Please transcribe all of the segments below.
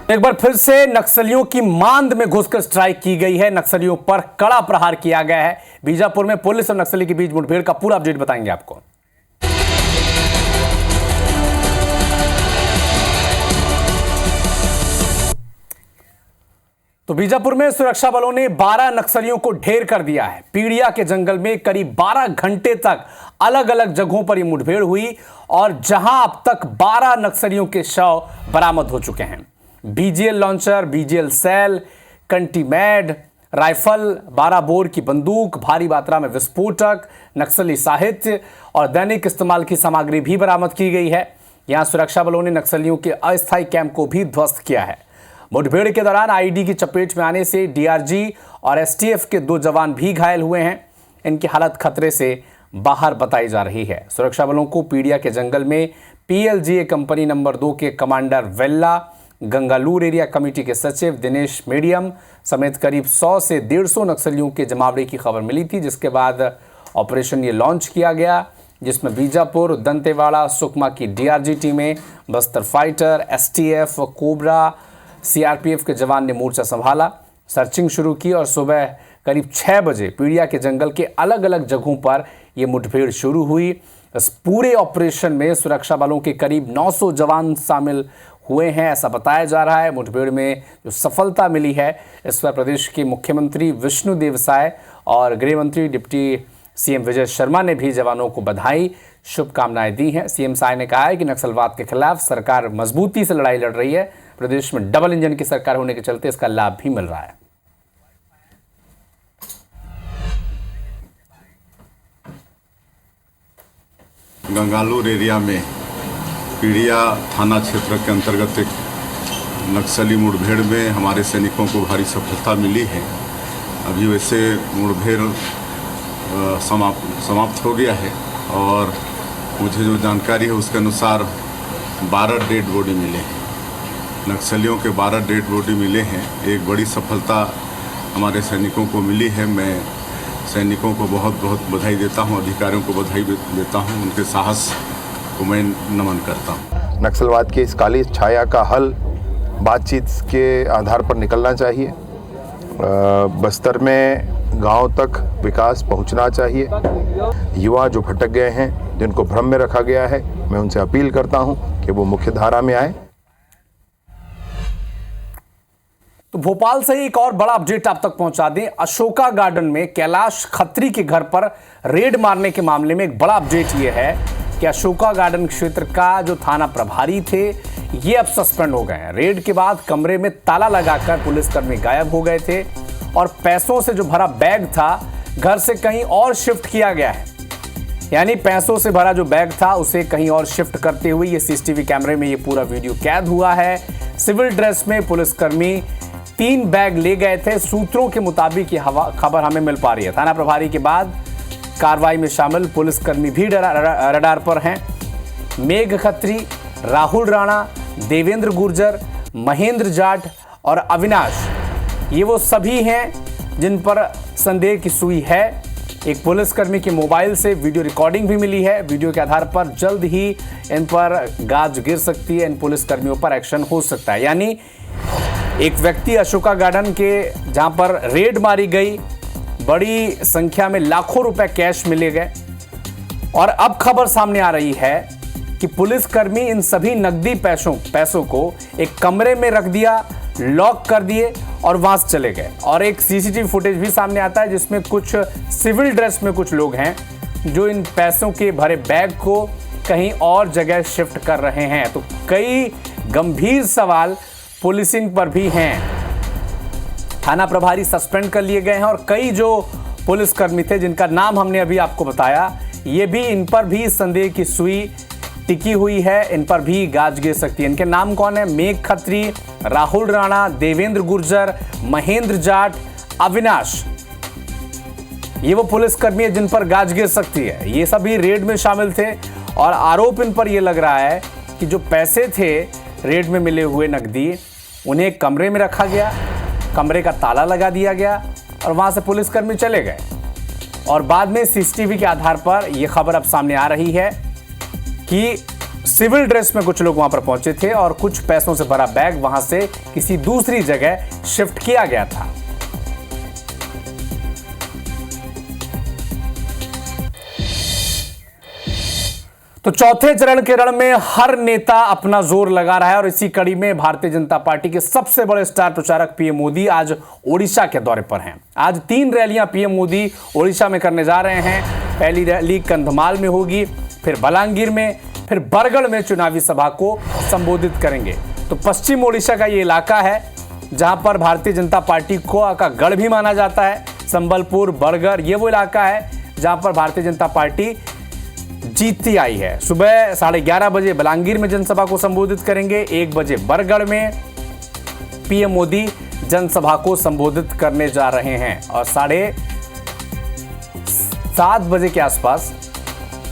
एक बार फिर से नक्सलियों की मांद में घुसकर स्ट्राइक की गई है। नक्सलियों पर कड़ा प्रहार किया गया है। बीजापुर में पुलिस और नक्सली के बीच मुठभेड़ का पूरा अपडेट बताएंगे आपको। तो बीजापुर में सुरक्षा बलों ने 12 नक्सलियों को ढेर कर दिया है। पीड़िया के जंगल में करीब 12 घंटे तक अलग अलग जगहों पर यह मुठभेड़ हुई और जहां अब तक 12 नक्सलियों के शव बरामद हो चुके हैं। BGL launcher, BGL shell, countrymade, rifle, 12 bore की बंदूक, भारी मात्रा में विस्फोटक, नक्सली साहित्य और दैनिक इस्तेमाल की सामग्री भी बरामद की गई है। यहां सुरक्षा बलों ने नक्सलियों के अस्थायी कैंप को भी ध्वस्त किया है। मुठभेड़ के दौरान आईईडी की चपेट में आने से डीआरजी और एसटीएफ के 2 जवान भी घायल हुए हैं। इनकी हालत खतरे से बाहर बताई जा रही है। सुरक्षा बलों को पीड़िया के जंगल में पीएलजीए कंपनी नंबर 2 के commander Velha, Gangalur area committee के सचिव दिनेश मीडियम समेत करीब 100 से 150 नक्सलियों के जमावड़े की खबर मिली थी, जिसके बाद ऑपरेशन ये लॉन्च किया गया, जिसमें बीजापुर, दंतेवाड़ा, सुकमा की डीआरजी टीमें, Bastar fighter, STF, cobra, CRPF के जवान ने मोर्चा संभाला, सर्चिंग शुरू की और सुबह करीब 6 बजे पीड़िया के जंगल के अलग अलग जगहों पर यह मुठभेड़ शुरू हुई। इस पूरे ऑपरेशन में सुरक्षा बलों के करीब 900 जवान शामिल हुए हैं, ऐसा बताया जा रहा है। मुठभेड़ में जो सफलता मिली है, इस पर प्रदेश के मुख्यमंत्री विष्णुदेव साय और गृह मंत्री डिप्टी सीएम विजय शर्मा ने भी जवानों को बधाई, शुभकामनाएं दी हैं। सीएम साय ने कहा है कि नक्सलवाद के खिलाफ सरकार मजबूती से लड़ाई लड़ रही है। प्रदेश में डबल इंजन की सरकार होने के चलते इसका लाभ भी मिल रहा है। गंगालूर एरिया में पीड़िया थाना क्षेत्र के अंतर्गत एक नक्सली मुठभेड़ में हमारे सैनिकों को भारी सफलता मिली है। अभी वैसे मुठभेड़ समाप्त हो गया है और मुझे जो जानकारी है उसके अनुसार 12 डेड बॉडी मिले हैं। नक्सलियों के 12 डेड बॉडी मिले हैं। एक बड़ी सफलता हमारे सैनिकों को मिली है। मैं सैनिकों को बहुत बहुत बधाई देता हूं, अधिकारियों को बधाई देता हूं, उनके साहस को मैं नमन करता हूं। नक्सलवाद की इस काली छाया का हल बातचीत के आधार पर निकलना चाहिए। बस्तर में गांव तक विकास पहुंचना चाहिए। युवा जो भटक गए हैं, जिनको भ्रम में रखा गया है, मैं उनसे अपील करता हूं कि वो मुख्य धारा में आए। तो भोपाल से एक और बड़ा अपडेट आप तक पहुंचा दें। अशोका गार्डन में कैलाश खत्री के घर पर रेड मारने के मामले में एक बड़ा अपडेट यह है कि अशोका गार्डन क्षेत्र का जो थाना प्रभारी थे, ये अब सस्पेंड हो गए हैं। रेड के बाद कमरे में ताला लगाकर पुलिसकर्मी गायब हो गए थे और पैसों से जो भरा बैग था घर से कहीं और शिफ्ट किया गया है। यानी पैसों से भरा जो बैग था उसे कहीं और शिफ्ट करते हुए ये सीसीटीवी कैमरे में ये पूरा वीडियो कैद हुआ है। सिविल ड्रेस में पुलिसकर्मी 3 बैग ले गए थे। सूत्रों के मुताबिक ये खबर हमें मिल पा रही है। थाना प्रभारी के बाद कार्रवाई में शामिल पुलिसकर्मी भी रडार पर हैं। मेघ खत्री, राहुल राणा, देवेंद्र गुर्जर, महेंद्र जाट और अविनाश, ये वो सभी हैं जिन पर संदेह की सुई है। एक पुलिसकर्मी के मोबाइल से वीडियो रिकॉर्डिंग भी मिली है। वीडियो के आधार पर जल्द ही इन पर गाज गिर सकती है, इन पुलिसकर्मियों पर एक्शन हो सकता है। यानी एक व्यक्ति अशोका गार्डन के जहां पर रेड मारी गई, बड़ी संख्या में लाखों रुपए कैश मिले गए और अब खबर सामने आ रही है कि पुलिसकर्मी इन सभी नकदी पैसों को एक कमरे में रख दिया, लॉक कर दिए और वहां से चले गए। और एक सीसीटीवी फुटेज भी सामने आता है जिसमें कुछ सिविल ड्रेस में कुछ लोग हैं जो इन पैसों के भरे बैग को कहीं और जगह शिफ्ट कर रहे हैं। तो कई गंभीर सवाल पुलिसिंग पर भी हैं। थाना प्रभारी सस्पेंड कर लिए गए हैं और कई जो पुलिसकर्मी थे जिनका नाम हमने अभी आपको बताया, ये भी इन पर भी संदेह की सुई टिकी हुई है, इन पर भी गाज गिर सकती है। इनके नाम कौन है? मेघ खत्री, राहुल राणा, देवेंद्र गुर्जर, महेंद्र जाट, अविनाश, ये वो पुलिसकर्मी है जिन पर गाज गिर सकती है। ये सभी रेड में शामिल थे और आरोप इन पर यह लग रहा है कि जो पैसे थे रेड में मिले हुए नकदी, उन्हें कमरे में रखा गया, कमरे का ताला लगा दिया गया और वहां से पुलिसकर्मी चले गए। और बाद में सीसीटीवी के आधार पर यह खबर अब सामने आ रही है कि सिविल ड्रेस में कुछ लोग वहां पर पहुंचे थे और कुछ पैसों से भरा बैग वहां से किसी दूसरी जगह शिफ्ट किया गया था। तो चौथे चरण के रण में हर नेता अपना जोर लगा रहा है और इसी कड़ी में भारतीय जनता पार्टी के सबसे बड़े स्टार प्रचारक पीएम मोदी आज ओडिशा के दौरे पर हैं। आज 3 रैलियां पीएम मोदी ओडिशा में करने जा रहे हैं। पहली रैली कंधमाल में होगी, फिर बलांगीर में, फिर बरगढ़ में चुनावी सभा को संबोधित करेंगे। तो पश्चिम ओडिशा का ये इलाका है जहां पर भारतीय जनता पार्टी को का गढ़ भी माना जाता है। संबलपुर, बरगढ़, ये वो इलाका है जहां पर भारतीय जनता पार्टी जीतती आई है। सुबह 11:30 बजे बलांगीर में जनसभा को संबोधित करेंगे। 1 बजे बरगढ़ में पीएम मोदी जनसभा को संबोधित करने जा रहे हैं और 7:30 बजे के आसपास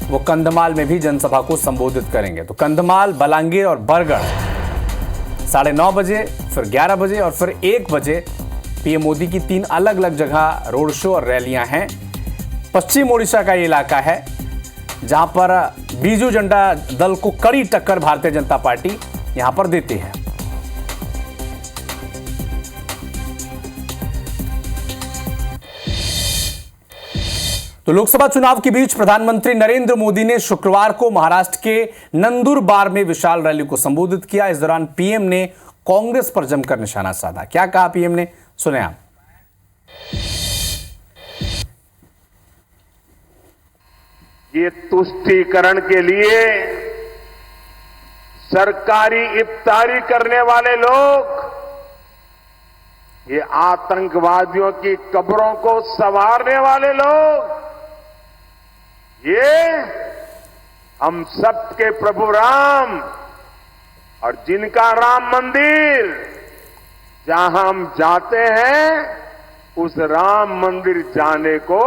वो कंधमाल में भी जनसभा को संबोधित करेंगे। तो कंधमाल, बलांगीर और बरगढ़ 9:30 बजे, फिर 11 बजे और फिर 1 बजे पीएम मोदी की 3 अलग अलग जगह रोड शो और रैलियां हैं। पश्चिम ओडिशा का ये इलाका है जहां पर बीजू जनता दल को कड़ी टक्कर भारतीय जनता पार्टी यहां पर देती है। तो लोकसभा चुनाव के बीच प्रधानमंत्री नरेंद्र मोदी ने शुक्रवार को महाराष्ट्र के नंदुरबार में विशाल रैली को संबोधित किया। इस दौरान पीएम ने कांग्रेस पर जमकर निशाना साधा। क्या कहा पीएम ने, सुने आप। ये तुष्टीकरण के लिए सरकारी इफ्तारी करने वाले लोग, ये आतंकवादियों की कब्रों को संवारने वाले लोग, ये हम सबके प्रभु राम और जिनका राम मंदिर जहां हम जाते हैं उस राम मंदिर जाने को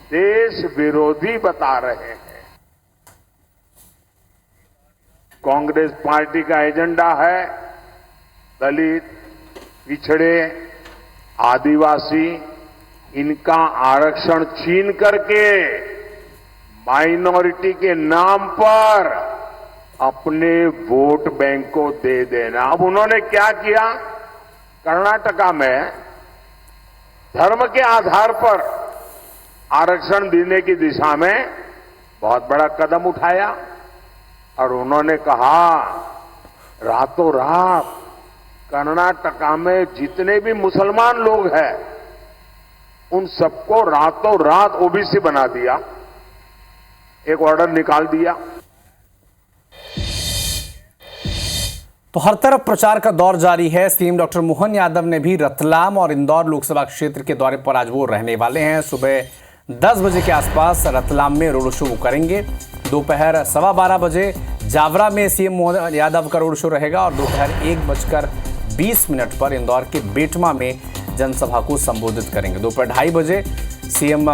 देश विरोधी बता रहे हैं। कांग्रेस पार्टी का एजेंडा है दलित, पिछड़े, आदिवासी, इनका आरक्षण छीन करके माइनॉरिटी के नाम पर अपने वोट बैंक को दे देना। अब उन्होंने क्या किया, कर्नाटका में धर्म के आधार पर आरक्षण देने की दिशा में बहुत बड़ा कदम उठाया और उन्होंने कहा रातों रात कर्नाटका में जितने भी मुसलमान लोग हैं उन सबको रातों रात ओबीसी बना दिया, एक ऑर्डर निकाल दिया। तो हर तरफ प्रचार का दौर जारी है। सीएम डॉक्टर मोहन यादव ने भी रतलाम और इंदौर लोकसभा क्षेत्र के दौरे पर आज वो रहने वाले हैं। सुबह 10 बजे के आसपास रतलाम में रोड शो करेंगे। दोपहर 12:15 बजे जावरा में सीएम मोहन यादव का रोड शो रहेगा और दोपहर 1:20 पर इंदौर के बेटमा में जनसभा को संबोधित करेंगे। दोपहर 2:30 बजे सीएम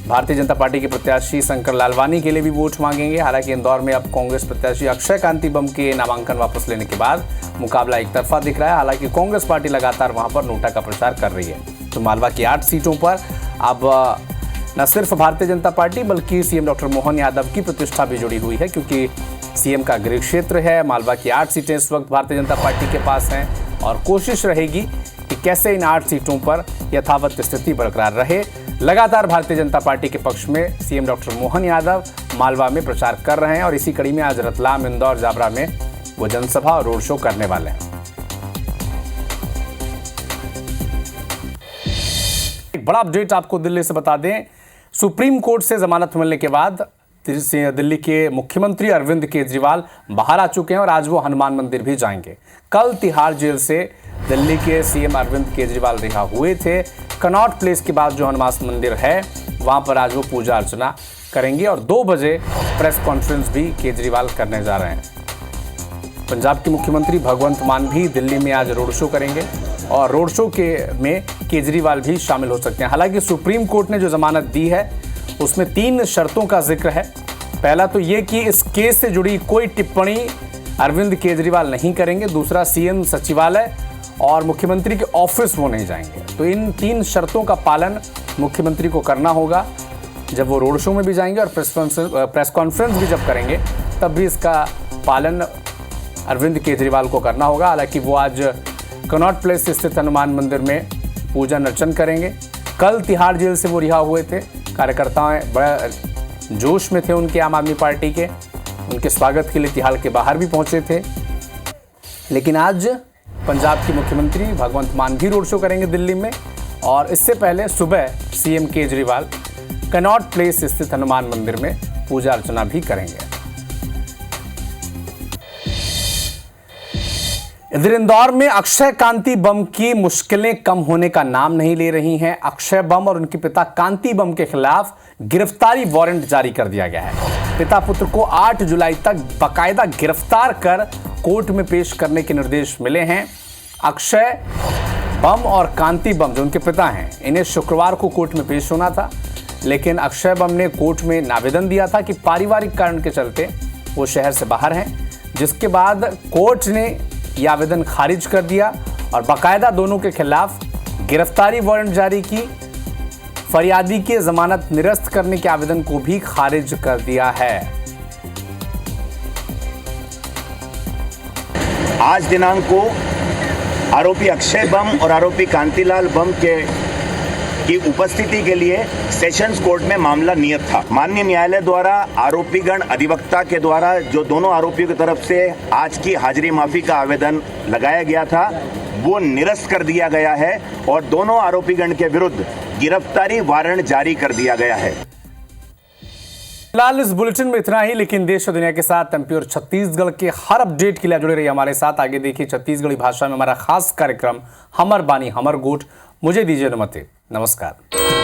भारतीय जनता पार्टी के प्रत्याशी शंकर लालवानी के लिए भी वोट मांगेंगे। हालांकि इंदौर में अब कांग्रेस प्रत्याशी अक्षय कांति बम के नामांकन वापस लेने के बाद मुकाबला एक तरफा दिख रहा है। हालांकि कांग्रेस पार्टी लगातार वहां पर नोटा का प्रचार कर रही है। तो मालवा की 8 सीटों पर अब न सिर्फ भारतीय जनता पार्टी बल्कि सीएम डॉक्टर मोहन यादव की प्रतिष्ठा भी जुड़ी हुई है, क्योंकि सीएम का गृह क्षेत्र है। मालवा की 8 सीटें इस वक्त भारतीय जनता पार्टी के पास हैं और कोशिश रहेगी कि कैसे इन 8 सीटों पर यथावत स्थिति बरकरार रहे। लगातार भारतीय जनता पार्टी के पक्ष में सीएम डॉक्टर मोहन यादव मालवा में प्रचार कर रहे हैं और इसी कड़ी में आज रतलाम, इंदौर, जावरा में वो जनसभा और रोड शो करने वाले हैं। एक बड़ा अपडेट आपको दिल्ली से बता दें। सुप्रीम कोर्ट से जमानत मिलने के बाद दिल्ली के मुख्यमंत्री अरविंद केजरीवाल बाहर आ चुके हैं और आज वो हनुमान मंदिर भी जाएंगे। कल तिहाड़ जेल से दिल्ली के सीएम अरविंद केजरीवाल रिहा हुए थे। कनॉट प्लेस के बाद जो हनुमान मंदिर है वहां पर आज वो पूजा अर्चना करेंगे और 2 बजे प्रेस कॉन्फ्रेंस भी केजरीवाल करने जा रहे हैं। पंजाब के मुख्यमंत्री भगवंत मान भी दिल्ली में आज रोड शो करेंगे और रोड शो में केजरीवाल भी शामिल हो सकते हैं। हालांकि सुप्रीम कोर्ट ने जो जमानत दी है उसमें 3 शर्तों का जिक्र है। पहला तो ये कि इस केस से जुड़ी कोई टिप्पणी अरविंद केजरीवाल नहीं करेंगे। दूसरा, सीएम सचिवालय और मुख्यमंत्री के ऑफिस वो नहीं जाएंगे। तो इन 3 शर्तों का पालन मुख्यमंत्री को करना होगा जब वो रोड शो में भी जाएंगे और प्रेस कॉन्फ्रेंस भी जब करेंगे तब भी इसका पालन अरविंद केजरीवाल को करना होगा। हालांकि वो आज कनॉट प्लेस स्थित हनुमान मंदिर में पूजन अर्चन करेंगे। कल तिहाड़ जेल से वो रिहा हुए थे। कार्यकर्ताएं बड़ा जोश में थे उनके आम आदमी पार्टी के, उनके स्वागत के लिए तिहाड़ के बाहर भी पहुंचे थे। लेकिन आज पंजाब के मुख्यमंत्री भगवंत मान भी रोड शो करेंगे दिल्ली में, और इससे पहले सुबह सीएम केजरीवाल कनॉट प्लेस स्थित हनुमान मंदिर में पूजा अर्चना भी करेंगे। इधर इंदौर में अक्षय कांति बम की मुश्किलें कम होने का नाम नहीं ले रही हैं। अक्षय बम और उनके पिता कांति बम के खिलाफ गिरफ्तारी वारंट जारी कर दिया गया है। पिता पुत्र को 8 जुलाई तक बाकायदा गिरफ्तार कर कोर्ट में पेश करने के निर्देश मिले हैं। अक्षय बम और कांति बम जो उनके पिता हैं, इन्हें शुक्रवार को कोर्ट में पेश होना था, लेकिन अक्षय बम ने कोर्ट में आवेदन दिया था कि पारिवारिक कारण के चलते वो शहर से बाहर हैं, जिसके बाद कोर्ट ने यह आवेदन खारिज कर दिया और बाकायदा दोनों के खिलाफ गिरफ्तारी वारंट जारी की। फरियादी के जमानत निरस्त करने के आवेदन को भी खारिज कर दिया है। आज दिनांक को आरोपी अक्षय बम और आरोपी कांतिलाल बम की उपस्थिति के लिए सेशंस कोर्ट में मामला नियत था। माननीय न्यायालय द्वारा आरोपीगण अधिवक्ता के द्वारा जो दोनों आरोपियों की तरफ से आज की हाजिरी माफी का आवेदन लगाया गया था, वो निरस्त कर दिया गया है और दोनों आरोपीगण के विरुद्ध गिरफ्तारी वारंट जारी कर दिया गया है। फिलहाल इस बुलेटिन में इतना ही, लेकिन देश और दुनिया के साथ एमपी और छत्तीसगढ़ के हर अपडेट के लिए जुड़े रहिए हमारे साथ। आगे देखिए छत्तीसगढ़ी भाषा में हमारा खास कार्यक्रम हमर बानी हमर गोठ। मुझे दीजिए अनुमति। नमस्कार।